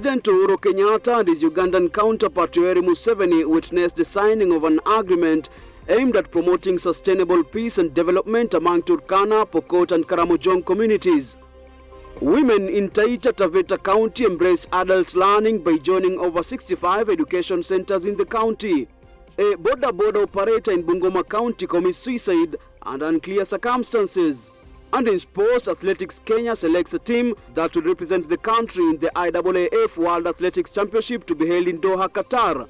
President Uhuru Kenyatta and his Ugandan counterpart Yoweri Museveni witnessed the signing of an agreement aimed at promoting sustainable peace and development among Turkana, Pokot and Karamojong communities. Women in Taita Taveta County embrace adult learning by joining over 65 education centers in the county. A border operator in Bungoma County commits suicide under unclear circumstances. And in sports, Athletics Kenya selects a team that will represent the country in the IAAF World Athletics Championship to be held in Doha, Qatar.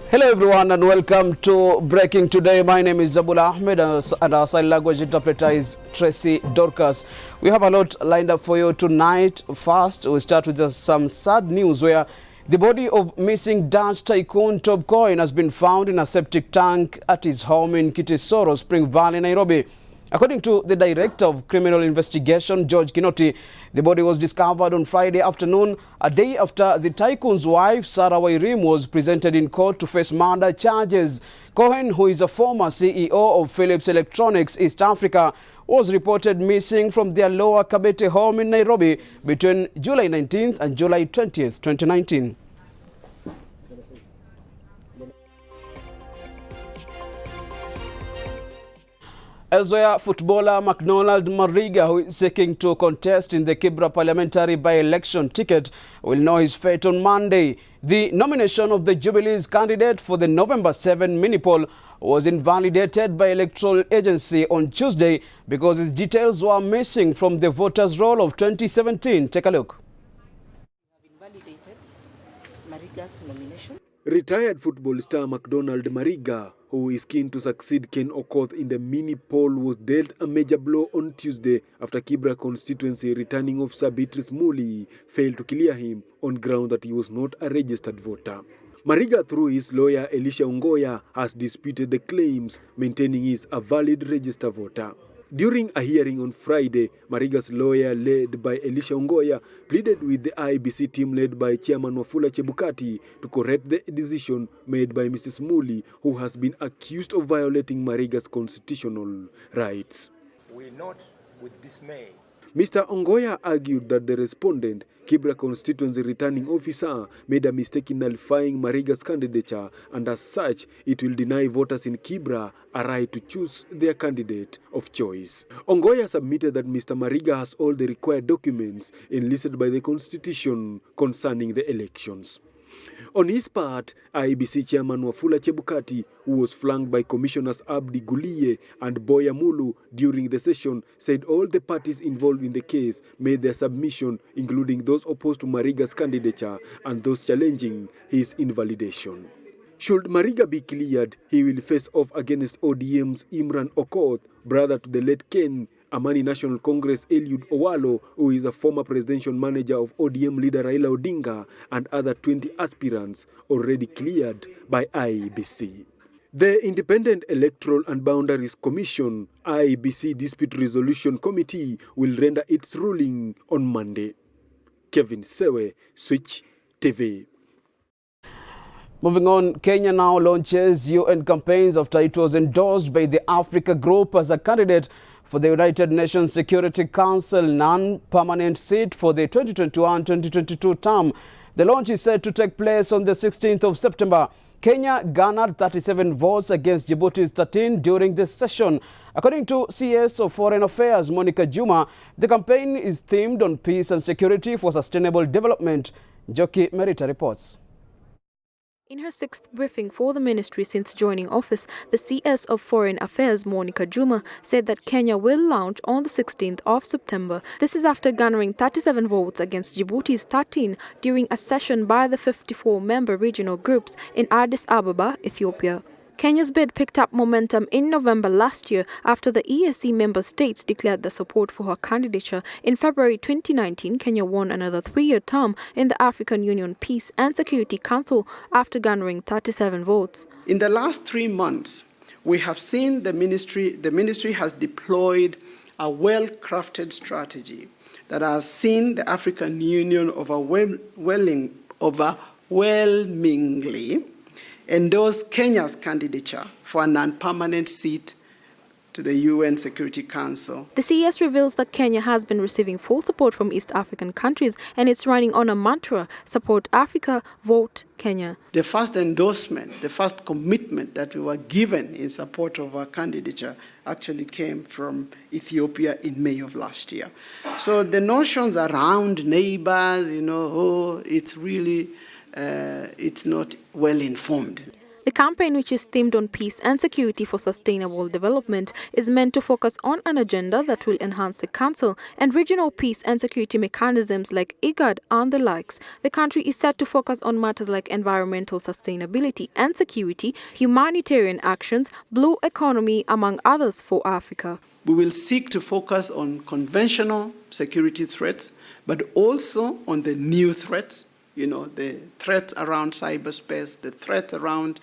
Hello everyone and welcome to Breaking Today. My name is Zabula Ahmed and our sign language interpreter is Tracy Dorcas. We have a lot lined up for you tonight. First, we'll start with some sad news where the body of missing Dutch tycoon Top Coin has been found in a septic tank at his home in Kitisoro, Spring Valley, Nairobi. According to the Director of Criminal Investigation, George Kinoti, the body was discovered on Friday afternoon, a day after the tycoon's wife, Sarah Wairim, was presented in court to face murder charges. Cohen, who is a former CEO of Philips Electronics East Africa, was reported missing from their Lower Kabete home in Nairobi between July 19th and July 20th, 2019. Elsewhere, footballer McDonald Mariga, who is seeking to contest in the Kibra parliamentary by-election ticket, will know his fate on Monday. The nomination of the Jubilee's candidate for the November 7 mini-poll was invalidated by electoral agency on Tuesday because his details were missing from the voters' roll of 2017. Take a look. We have invalidated Mariga's nomination. Retired football star McDonald Mariga, who is keen to succeed Ken Okoth in the mini-poll, was dealt a major blow on Tuesday after Kibra constituency returning officer Beatrice Muli failed to clear him on ground that he was not a registered voter. Mariga, through his lawyer Elisha Ongoya, has disputed the claims, maintaining he is a valid registered voter. During a hearing on Friday, Mariga's lawyer, led by Elisha Ongoya, pleaded with the IEBC team led by Chairman Wafula Chebukati to correct the decision made by Mrs. Muli, who has been accused of violating Mariga's constitutional rights. We note with dismay. Mr. Ongoya argued that the respondent, Kibra constituency returning officer, made a mistake in nullifying Mariga's candidature, and as such, it will deny voters in Kibra a right to choose their candidate of choice. Ongoya submitted that Mr. Mariga has all the required documents enlisted by the Constitution concerning the elections. On his part, IEBC Chairman Wafula Chebukati, who was flanked by Commissioners Abdi Guliye and Boya Mulu during the session, said all the parties involved in the case made their submission, including those opposed to Mariga's candidature and those challenging his invalidation. Should Mariga be cleared, he will face off against ODM's Imran Okoth, brother to the late Ken Amani National Congress Eliud Owalo, who is a former presidential manager of ODM leader Raila Odinga, and other 20 aspirants already cleared by IEBC. The Independent Electoral and Boundaries Commission, IEBC Dispute Resolution Committee, will render its ruling on Monday. Kevin Sewe, Switch TV. Moving on, Kenya now launches UN campaigns after it was endorsed by the Africa Group as a candidate for the United Nations Security Council non-permanent seat for the 2021-2022 term. The launch is set to take place on the 16th of September. Kenya garnered 37 votes against Djibouti's 13 during this session. According to CS of Foreign Affairs Monica Juma, the campaign is themed on peace and security for sustainable development. Joki Merita reports. In her sixth briefing for the ministry since joining office, the CS of Foreign Affairs, Monica Juma, said that Kenya will launch on the 16th of September. This is after garnering 37 votes against Djibouti's 13 during a session by the 54-member regional groups in Addis Ababa, Ethiopia. Kenya's bid picked up momentum in November last year after the EAC member states declared their support for her candidature. In February 2019, Kenya won another 3-year term in the African Union Peace and Security Council after garnering 37 votes. In the last 3 months, we have seen the ministry has deployed a well-crafted strategy that has seen the African Union overwhelmingly endorse Kenya's candidature for a non-permanent seat to the UN Security Council. The CES reveals that Kenya has been receiving full support from East African countries and it's running on a mantra, support Africa, vote Kenya. The first endorsement, the first commitment that we were given in support of our candidature actually came from Ethiopia in May of last year. So the notions around neighbors, it's really, it's not well informed. The campaign, which is themed on peace and security for sustainable development, is meant to focus on an agenda that will enhance the Council and regional peace and security mechanisms like IGAD and the likes. The country is set to focus on matters like environmental sustainability and security, humanitarian actions, blue economy, among others for Africa. We will seek to focus on conventional security threats, but also on the new threats. The threat around cyberspace, the threat around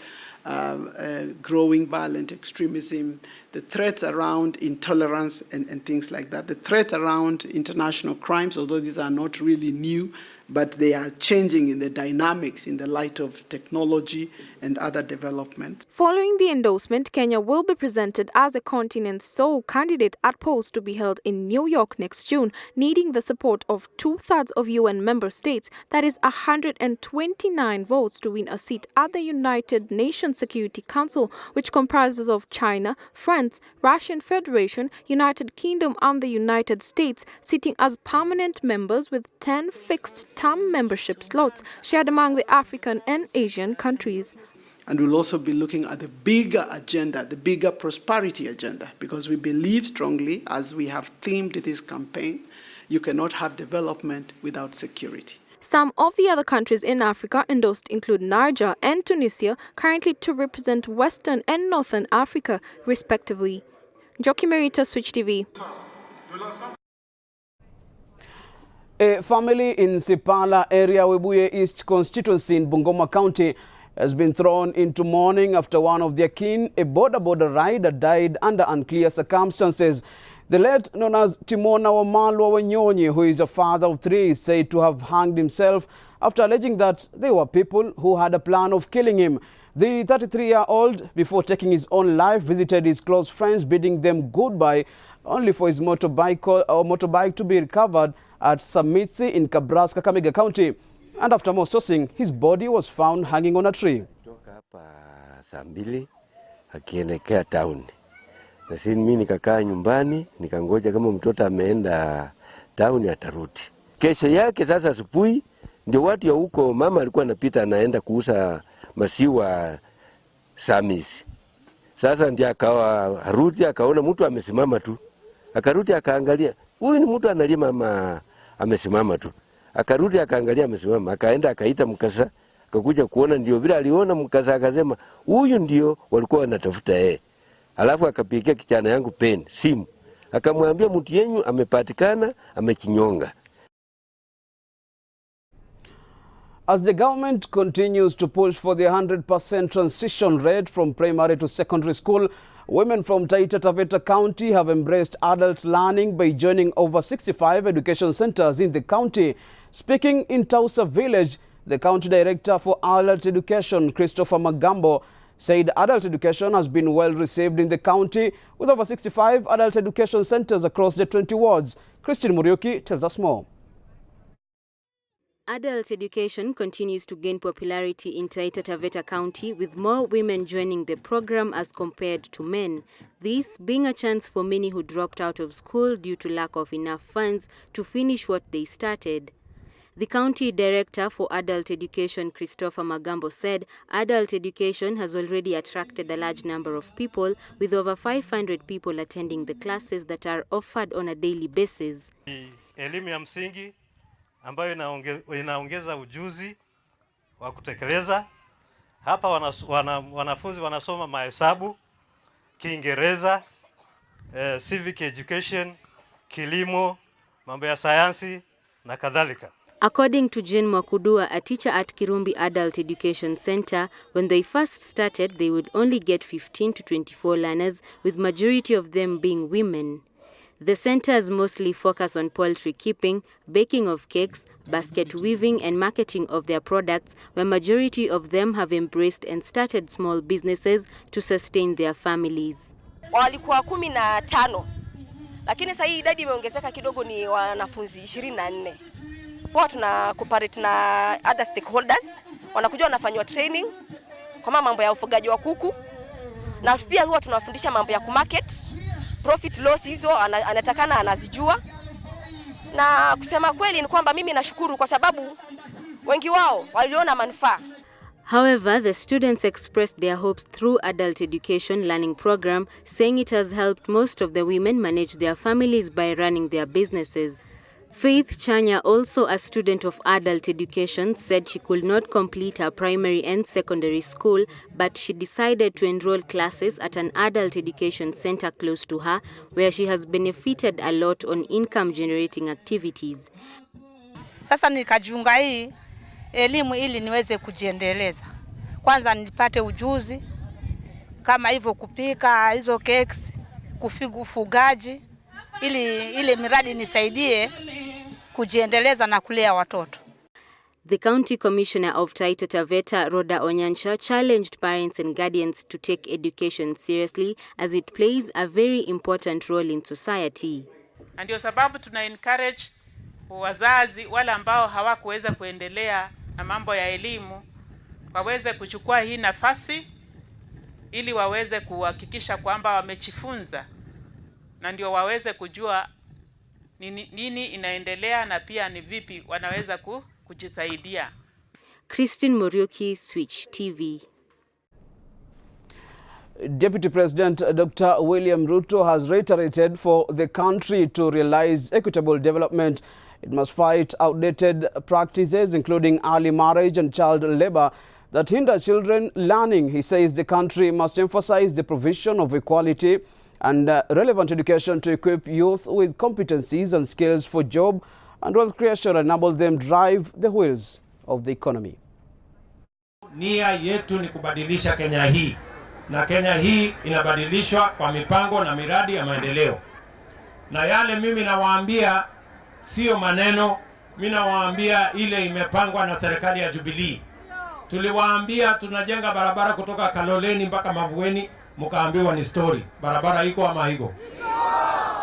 growing violent extremism, the threat around intolerance and things like that, the threat around international crimes, although these are not really new, but they are changing in the dynamics in the light of technology and other development. Following the endorsement, Kenya will be presented as the continent's sole candidate at polls to be held in New York next June, needing the support of 2/3 of UN member states, that is 129 votes, to win a seat at the United Nations Security Council, which comprises of China, France, Russian Federation, United Kingdom and the United States, sitting as permanent members with 10 fixed-term membership slots shared among the African and Asian countries. And we'll also be looking at the bigger agenda, the bigger prosperity agenda, because we believe strongly, as we have themed this campaign, you cannot have development without security. Some of the other countries in Africa endorsed include Niger and Tunisia, currently to represent Western and Northern Africa, respectively. Joki Merita, Switch TV. A family in Sipala area, Webuye East constituency in Bungoma County, has been thrown into mourning after one of their kin, a border rider, died under unclear circumstances. The late, known as Timona Wamalwa Wanyonyi, who is a father of 3, is said to have hanged himself after alleging that there were people who had a plan of killing him. The 33-year-old, before taking his own life, visited his close friends, bidding them goodbye, only for his motorbike to be recovered at Samitsi in Kabraska, Kakamega County. And after more sourcing, his body was found hanging on a tree. Kutoka hapa saa 2 akielekea town. Na sisi mimi nikakaa nyumbani, nikangoja kama mtoto ameenda town atarudi. Kesho yake sasa asubuhi ndio watu ya huko, mama alikuwa anapita anaenda kuuza masiwa Samisi. Sasa ndio akawa arudi, akaona mtu amesimama tu. Akarudi akaangalia, huyu ni mtu analia, mama amesimama tu. Akarudi akaangalia amesimama, akaenda akaita mkasa, akakuja kuona, ndio vile aliona mkasa akasema huyu ndio walikuwa wanatafuta yeye. Alafu akapigia kijana yangu pen simu, akamwambia mtu yenyu amepatikana, amekinyonga. As the government continues to push for the 100% transition rate from primary to secondary school, women from Taita Taveta County have embraced adult learning by joining over 65 education centers in the county. Speaking in Tausa village, the county director for adult education, Christopher Magambo, said adult education has been well received in the county with over 65 adult education centers across the 20 wards. Christine Muriuki tells us more. Adult education continues to gain popularity in Taita Taveta County, with more women joining the program as compared to men. This being a chance for many who dropped out of school due to lack of enough funds to finish what they started. The county director for adult education, Christopher Magambo, said adult education has already attracted a large number of people, with over 500 people attending the classes that are offered on a daily basis. Elimu ya msingi ambayo inaongeza ujuzi wa kutekeleza. Hapa wanafunzi wanasoma mahesabu, Kiingereza, civic education, kilimo, mambo ya sayansi na kadhalika. According to Jane Mwakudua, a teacher at Kirumbi Adult Education Center, when they first started, they would only get 15 to 24 learners, with majority of them being women. The centers mostly focus on poultry keeping, baking of cakes, basket weaving and marketing of their products, where majority of them have embraced and started small businesses to sustain their families. walikuwa 15, lakini sasa hii idadi imeongezeka kidogo, ni wanafunzi 24. Huwa tuna cooperate na other stakeholders, wanakuja wanafanywa training kama mambo ya ufugaji wa kuku, na pia huwa tunawafundisha mambo ya kumarket, profit loss hizo anatakana anazijua. Na kusema kweli ni kwamba mimi nashukuru kwa sababu wengi wao waliona manufaa. However, the students expressed their hopes through adult education learning program, saying it has helped most of the women manage their families by running their businesses. Faith Chanya, also a student of adult education, said she could not complete her primary and secondary school, but she decided to enroll classes at an adult education center close to her, where she has benefited a lot on income-generating activities. Sasa nikajiunga hii elimu ili niweze kujiendeleza. Kwanza nipate ujuzi kama hivyo kupika hizo cakes, ufugaji, ili miradi nisaidie kujiendeleza na kulea watoto. The County Commissioner of Taita Taveta, Rhoda Onyancha, challenged parents and guardians to take education seriously as it plays a very important role in society. Ndio sababu tuna encourage wazazi wale ambao hawakuweza kuendelea na mambo ya elimu waweze kuchukua hii nafasi ili waweze kuhakikisha kwamba wamejifunza na ndio waweze kujua nini inaendelea na pia ni vipi wanaweza kujisaidia. Christine Morioki, Switch TV. Deputy President Dr. William Ruto has reiterated for the country to realize equitable development, it must fight outdated practices including early marriage and child labor that hinder children learning. He says the country must emphasize the provision of equality and relevant education to equip youth with competencies and skills for job and wealth creation and enable them drive the wheels of the economy. Nia yetu ni kubadilisha Kenya hii, na Kenya hii inabadilishwa kwa mipango na miradi ya maendeleo. Na yale mimi nawaambia sio maneno, mimi nawaambia ile imepangwa na serikali ya Jubilee. Tuliwaambia tunajenga barabara kutoka Kaloleni mpaka Mavueni, mkaambiwa ni story. Barabara iko ama haiko?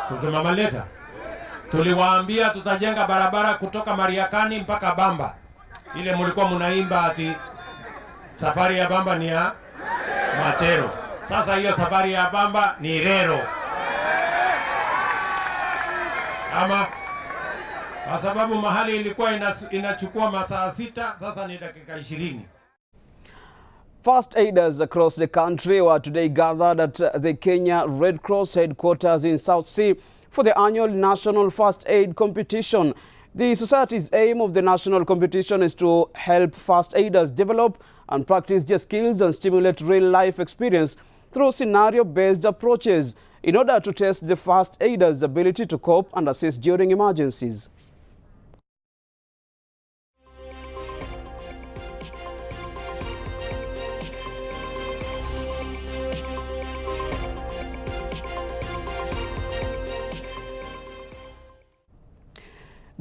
Sio tumemaleta. Tuliwaambia tutajenga barabara kutoka Mariakani mpaka Bamba. Ile mlikuwa mnaimba ati safari ya Bamba ni ya Matero. Sasa hiyo safari ya Bamba ni Rero. Ama kwa sababu mahali ilikuwa inachukua masaa 6, sasa ni dakika 20. First aiders across the country were today gathered at the Kenya Red Cross headquarters in South Sea for the annual National First Aid Competition. The society's aim of the national competition is to help first aiders develop and practice their skills and stimulate real-life experience through scenario-based approaches in order to test the first aiders' ability to cope and assist during emergencies.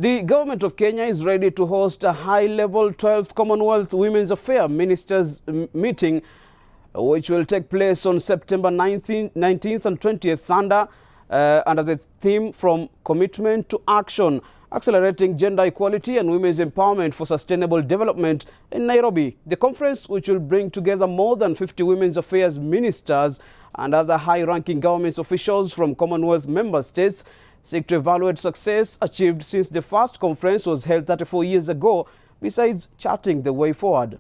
The government of Kenya is ready to host a high-level 12th Commonwealth Women's Affairs Ministers meeting, which will take place on September 19th and 20th under the theme From Commitment to Action, Accelerating Gender Equality and Women's Empowerment for Sustainable Development in Nairobi. The conference, which will bring together more than 50 women's affairs ministers and other high-ranking government officials from Commonwealth member states, seek to evaluate success achieved since the first conference was held 34 years ago, besides charting the way forward.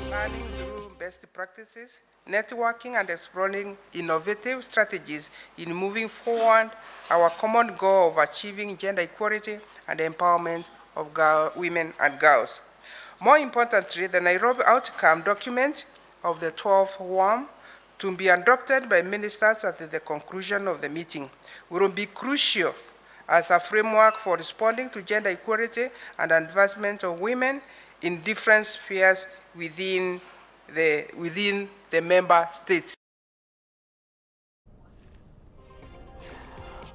Learning through best practices, networking and exploring innovative strategies in moving forward our common goal of achieving gender equality and empowerment of women and girls. More importantly, the Nairobi outcome document of the 12th WAM to be adopted by ministers at the conclusion of the meeting will be crucial as a framework for responding to gender equality and advancement of women in different spheres within within the member states.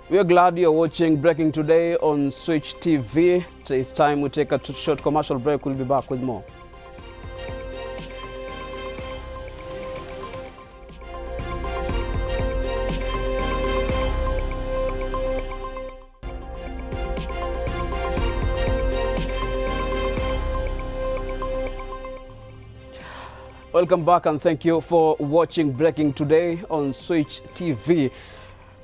We are glad you're watching Breaking Today on Switch TV. It's time we take a short commercial break. We'll be back with more. Welcome back and thank you for watching Breaking Today on Switch TV.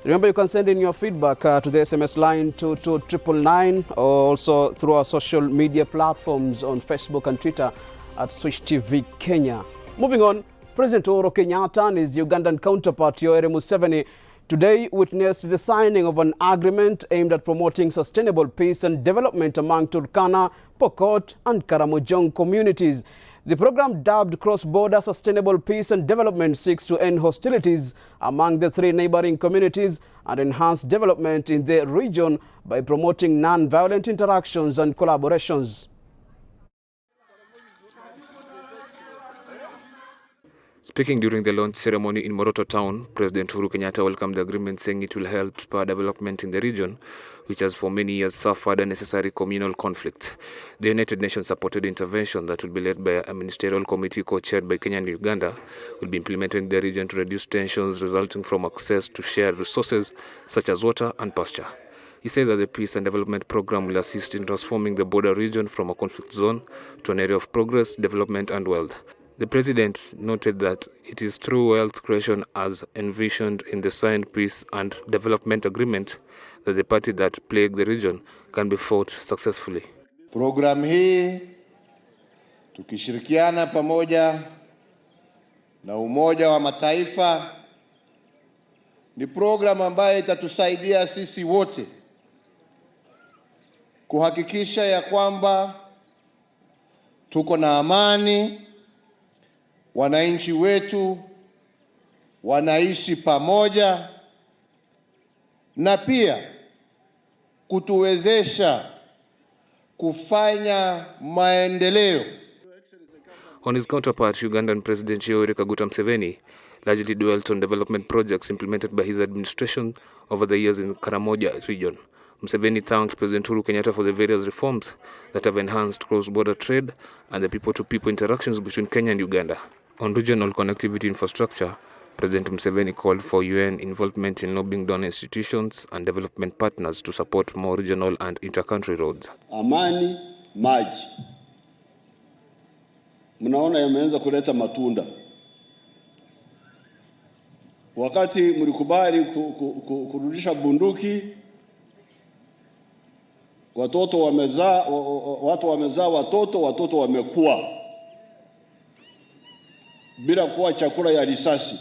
Remember, you can send in your feedback to the SMS line 22999 or also through our social media platforms on Facebook and Twitter at Switch TV Kenya. Moving on, President Uhuru Kenyatta and his Ugandan counterpart Yoweri Museveni today witnessed the signing of an agreement aimed at promoting sustainable peace and development among Turkana, Pokot and Karamojong communities. The program, dubbed Cross-Border Sustainable Peace and Development, seeks to end hostilities among the three neighboring communities and enhance development in the region by promoting non-violent interactions and collaborations. Speaking during the launch ceremony in Moroto town, President Uhuru Kenyatta welcomed the agreement, saying it will help spur development in the region, which has for many years suffered unnecessary communal conflict. The United Nations supported intervention that will be led by a ministerial committee co-chaired by Kenya and Uganda will be implemented in the region to reduce tensions resulting from access to shared resources such as water and pasture. He said that the Peace and Development Program will assist in transforming the border region from a conflict zone to an area of progress, development and wealth. The President noted that it is through wealth creation as envisioned in the signed Peace and Development Agreement that the party that plague the region can be fought successfully. Program hii tukishirikiana pamoja na Umoja wa Mataifa ni program ambayo itatusaidia sisi wote kuhakikisha ya kwamba tuko na amani, wananchi wetu wanaishi pamoja na pia kutuwezesha kufanya maendeleo. On his counterpart, Ugandan President Yoweri Museveni largely dwelt on development projects implemented by his administration over the years in Karamoja region. Museveni thanked President Uhuru Kenyatta for the various reforms that have enhanced cross-border trade and the people-to-people interactions between Kenya and Uganda. On regional connectivity infrastructure, President Museveni called for UN involvement in lobbying donor institutions and development partners to support more regional and inter-country roads. Amani, maji. Mnaona yameanza kuleta matunda. Wakati mlikubali kurudisha bunduki, watu wamezaa watoto wamekuwa bila kuwa chakula ya risasi.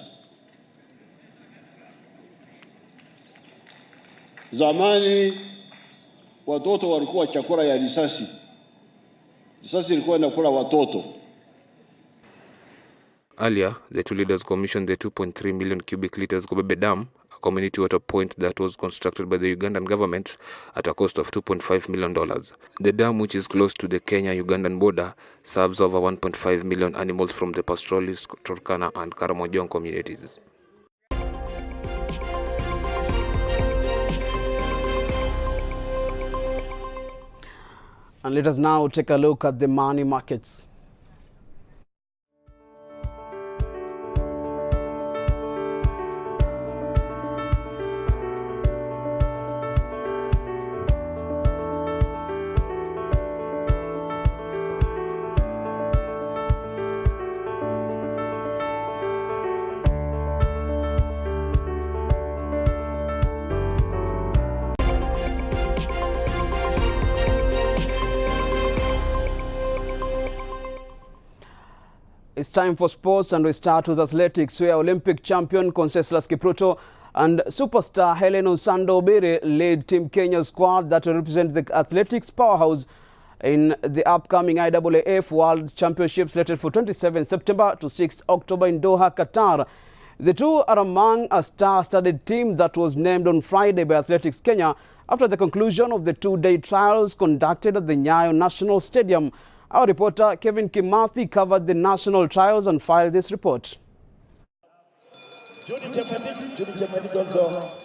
Zamani watoto walikuwa chakula ya risasi. Risasi ilikuwa inakula watoto. Earlier, the two leaders commissioned the 2.3 million cubic liters Gobebe Dam, a community water point that was constructed by the Ugandan government at a cost of $2.5 million. The dam, which is close to the Kenya-Ugandan border, serves over 1.5 million animals from the pastoralist, Turkana and Karamojong communities. And let us now take a look at the money markets. It's time for sports, and we start with athletics, where Olympic champion Conseslus Kipruto and superstar Helen Osando-Obiri led Team Kenya's squad that will represent the athletics powerhouse in the upcoming IAAF World Championship slated for 27 September to 6 October in Doha, Qatar. The two are among a star-studded team that was named on Friday by Athletics Kenya after the conclusion of the two-day trials conducted at the Nyayo National Stadium. Our reporter Kevin Kimathi covered the national trials and filed this report.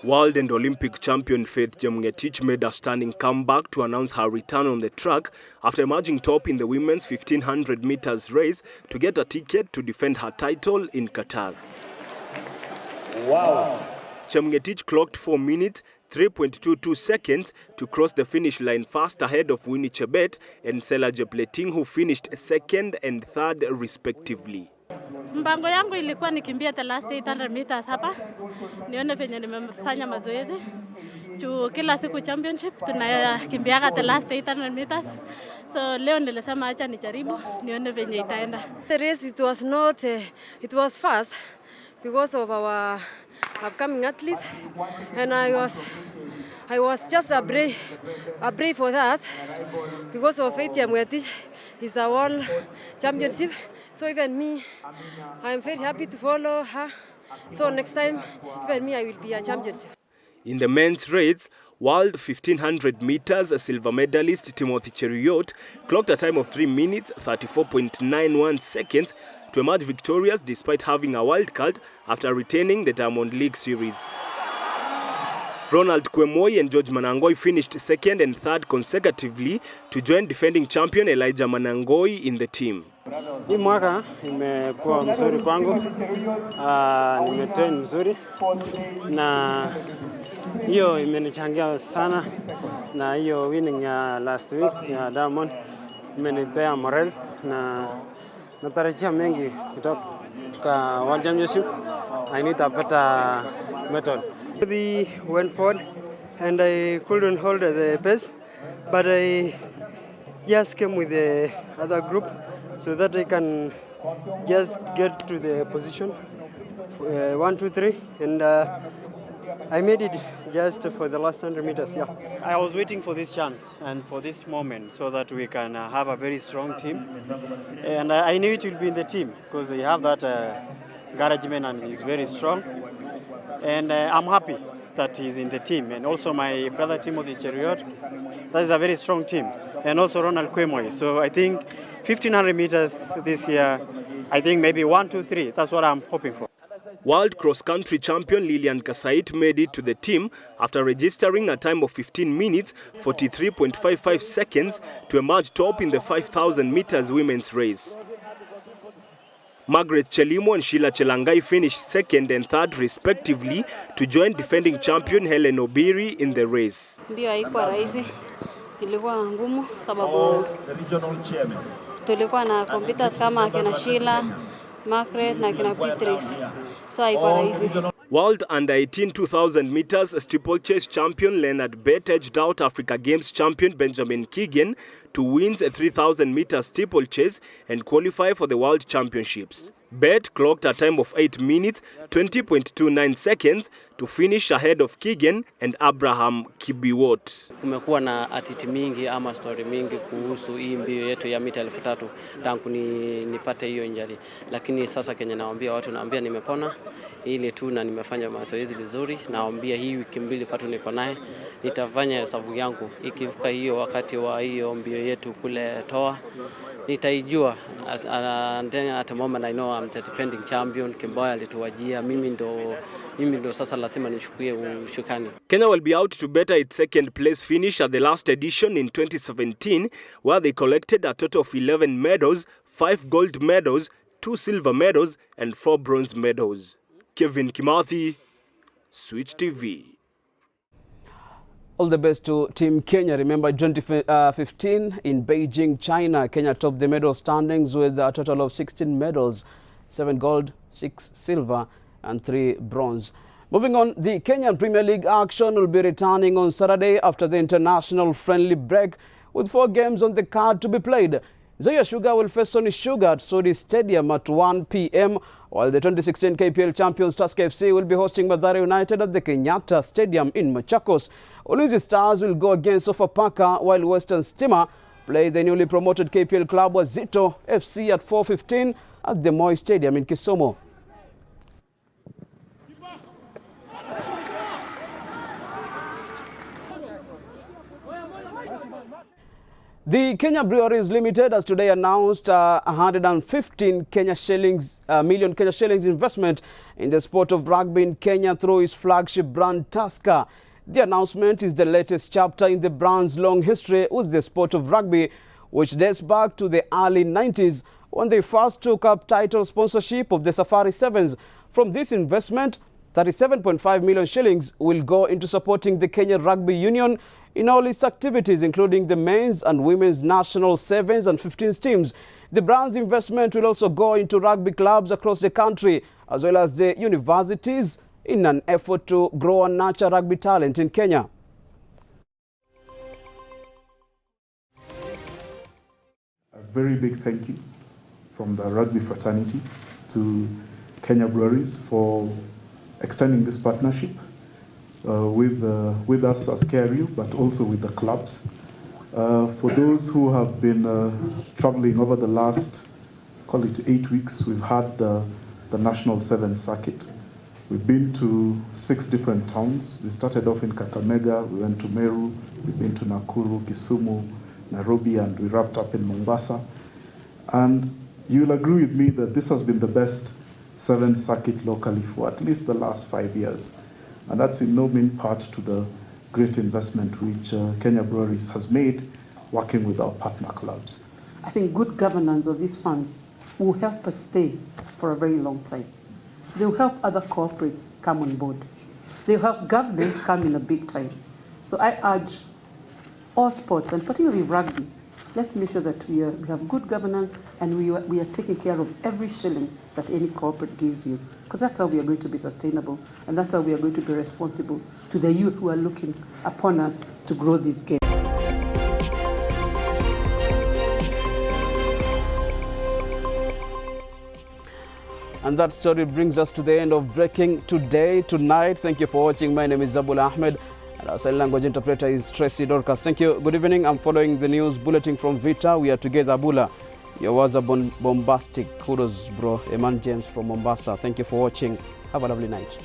World and Olympic champion Faith Chemngetich made a stunning comeback to announce her return on the track after emerging top in the women's 1500 meters race to get a ticket to defend her title in Qatar. Wow! Chemngetich clocked 4 minutes 3.22 seconds to cross the finish line fast ahead of Winnie Chebet and Sela Jepleting, who finished second and third respectively. Mpango yangu ilikuwa nikimbia the last 800 meters hapa. Nione venye nimefanya mazoezi. Kila siku championship tunakimbiaga the last 800 meters. So leo nilisema acha nijaribu nione venye itaenda. The race it was fast because of our upcoming athletes, and I was just a brave for that because of Faith Chemngetich is a world championship. So even me, I'm very happy to follow her. So next time, even me, I will be a championship. In the men's race, world 1500 meters silver medalist Timothy Cheruiyot clocked a time of 3 minutes 34.91 seconds to emerge victorious despite having a wild card after retaining the Diamond League series. Ronald Kwemoi and George Manangoi finished second and third consecutively to join defending champion Elijah Manangoi in the team. Hii mwaka imekuwa mzuri kwangu, nimetrain mzuri na hiyo imenichangia sana, na hiyo winning ya last week ya Diamond imenipea morale na natarajia mengi kutoka World Championship. I need a better method. We went forward and I couldn't hold the pace, but I just came with the other group so that I can just get to the position 1, 2, 3, and I made it just for the last 100 meters. Yeah, I was waiting for this chance and for this moment so that we can have a very strong team, and I knew it will be in the team because we have that encouragement and he's very strong, and I'm happy that he's in the team, and also my brother Timothy Cheruiyot. That is a very strong team, and also Ronald Kwemoi. So I think 1500 meters this year, I think maybe 1, 2, 3. That's what I'm hoping for. World cross-country champion Lilian Kasait made it to the team after registering a time of 15 minutes 43.55 seconds to emerge top in the 5000 meters women's race. Margaret Chelimo and Sheila Chelangai finished second and third respectively to join defending champion Helen Obiri in the race. Mbio haikuwa rahisi, ilikuwa ngumu sababu tulikuwa na competitors kama kina Sheila, Margaret na kina Beatrice. So haikuwa rahisi. World Under-18 2000 meters steeplechase champion Leonard Bett edged out Africa Games champion Benjamin Keegan to win a 3000 meter steeplechase and qualify for the World Championships. Bett clocked a time of 8 minutes 20.29 seconds to finish ahead of Keegan and Abraham Kibiwot. Kumekuwa na atiti mingi ama story mingi kuhusu hii mbio yetu ya mita 3000 tangu nipate hiyo injury, lakini sasa Kenya naambia watu, naambia nimepona ile tu na nimefanya mazoezi vizuri. Naambia hii wiki mbili patu niko naye, nitafanya hesabu yangu ikifika hiyo wakati wa hiyo mbio yetu kule Toa nitaijua. And then at the moment I know I'm the defending champion. Kimboya alituwajia, mimi ndo sasa lazima nishukie ushukani. Kenya will be out to better its second place finish at the last edition in 2017, where they collected a total of 11 medals, 5 gold medals, 2 silver medals and 4 bronze medals. Kevin Kimathi, Switch TV. All the best to Team Kenya. Remember 2015 in Beijing, China, Kenya topped the medal standings with a total of 16 medals, 7 gold, 6 silver and 3 bronze. Moving on, the Kenyan Premier League action will be returning on Saturday after the international friendly break with 4 games on the card to be played. Nzoia Sugar will face Sony Sugar at Sodi Stadium at 1 p.m, while the 2016 KPL champions Tusker FC will be hosting Mathare United at the Kenyatta Stadium in Machakos. Ulinzi Stars will go against Sofapaka, while Western Stima play the newly promoted KPL club Wazito FC at 4:15 at the Moi Stadium in Kisumu. The Kenya Breweries Limited has today announced 115 million Kenya shillings investment in the sport of rugby in Kenya through its flagship brand Tusker. The announcement is the latest chapter in the brand's long history with the sport of rugby, which dates back to the early 90s when they first took up title sponsorship of the Safari Sevens. From this investment, 37.5 million shillings will go into supporting the Kenya Rugby Union in all its activities, including the men's and women's national 7s and 15s teams. The brand's investment will also go into rugby clubs across the country, as well as the universities, in an effort to grow and nurture rugby talent in Kenya. A very big thank you from the rugby fraternity to Kenya Breweries for extending this partnership with us as KRU, but also with the clubs. For those who have been traveling over the last, call it 8 weeks, we've had the National 7 circuit. We've been to 6 different towns. We started off in Kakamega, we went to Meru, we've been to Nakuru, Kisumu, Nairobi, and we wrapped up in Mombasa. And you'll agree with me that this has been the best 7 circuit locally for at least the last 5 years. And that's in no mean part to the great investment which Kenya Breweries has made working with our partner clubs. I think good governance of these funds will help us stay for a very long time. They will help other corporates come on board. They will help government come in a big time. So I urge all sports, and particularly rugby, let's make sure that we have good governance and we are taking care of every shilling that any corporate gives you. Because that's how we are going to be sustainable, and that's how we are going to be responsible to the youth who are looking upon us to grow this game. And that story brings us to the end of Breaking Tonight. Thank you for watching. My name is Zabula Ahmed, and our sign language interpreter is Tracy Dorcas. Thank you. Good evening. I'm following the news bulletin from Vita. We are together, Bula. Your words are bombastic. Kudos, bro. Eman James from Mombasa. Thank you for watching. Have a lovely night.